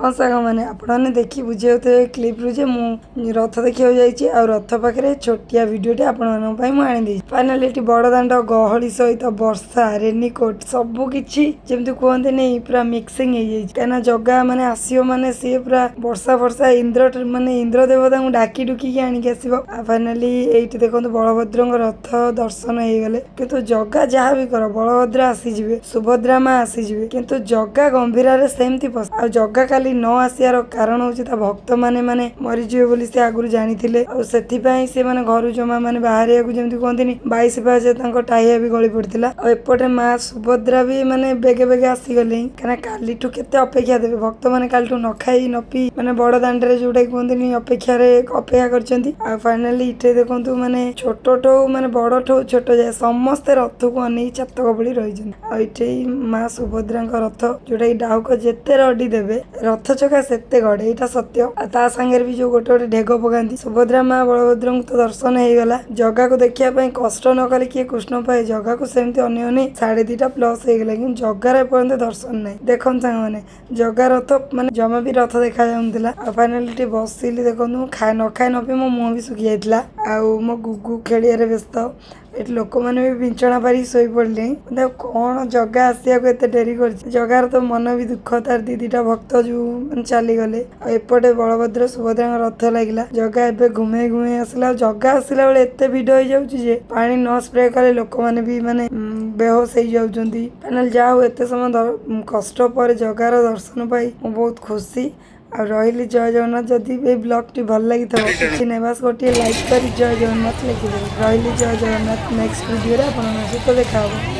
हाँ साग मैंने आपने देखी बुझे क्लिप रु जे मु रथ देखा जाइए रथ पाखे छोटिया भिडटे आपड़ी फाइनाली ये बड़ दाण्ड गहली सहित वर्षा रेनिकोट सबकि जमी कहते नहीं पूरा मिक्सिंग हो जगह मैंने आसो मैंने सी पूरा वर्षा फर्षा इंद्र माने इंद्र देवता डाकी डुकी आणिक आसो फाइनाली ये देखो बलभद्र रथ दर्शन हो गले किंतु जगह जहाँ भी कर बलभद्र आसीजे सुभद्रा माँ आसीजे किंतु जगह गंभीर सेमती आ जगह काली न आसार कारण हूँ भक्त मैंने माने मरीजे बोली से आगुरी जानी से माने घर जमा माने बाहर जमी कहते 22 पास टाइया भी गली पड़ता एपटे माँ सुभद्रा भी माने बेगे बेगे आसीगले कहीं काली केते अपेक्षा देवे भक्त मैंने काली न खाई न पी माने बड़ दाण्डे जोटा कहते अपेक्षा कर फाइनाली इटे देखु माने छोट ठो माने बड़ ठो छोट जाए समस्ते रथ को अनेक चातक भली रही माँ सुभद्रा रथ जोटा डाउक जिते रडी देवे रथ चका सेते गड़े यहाँ सत्य ता सांगे भी जो गोटे गोटे ढेग पकाती सुभद्रा माँ बलभद्र तो दर्शन हो गला जगह को देखा कष्ट न कले किए कृष्ण पाए जगह को सेमती अने 2:30 प्लस हो गला कि जगार एपर्यंत दर्शन नहीं देखो सांग मैंने जगह रथ माने जमा भी रथ देखा जाऊला फाइनाली बसिली देखो न खाए न पी मो मुह भी सुखी जाता मो गुगु खेलिया व्यस्त ये लोक मैंने भी बिंचना पारी शोई पड़े कौन जगह आसिया को डेरी कर जगार तो मन भी दुख तार दीटा भक्त जो चलीगले एपटे बलभद्र सुभद्रा रथ लगे जगह एवं घुमे घुमे आसला जगह आसला बेले एत भिड़ हो जाए पानी न स्प्रे कले लोक मैंने भी माने बेहोश हो जाती फाइनाल जहाँ हो एत समय कष्ट पर जगार दर्शन पाई मु बहुत खुशी आ रही जय जगन्नाथ जदि ये ब्लॉग टी भल लगी किसी नहीं बस गोटे लाइक कर जय जगन्नाथ लिखिदेवे रही जय जगन्नाथ नेक्स्ट वीडियो आपको देखा।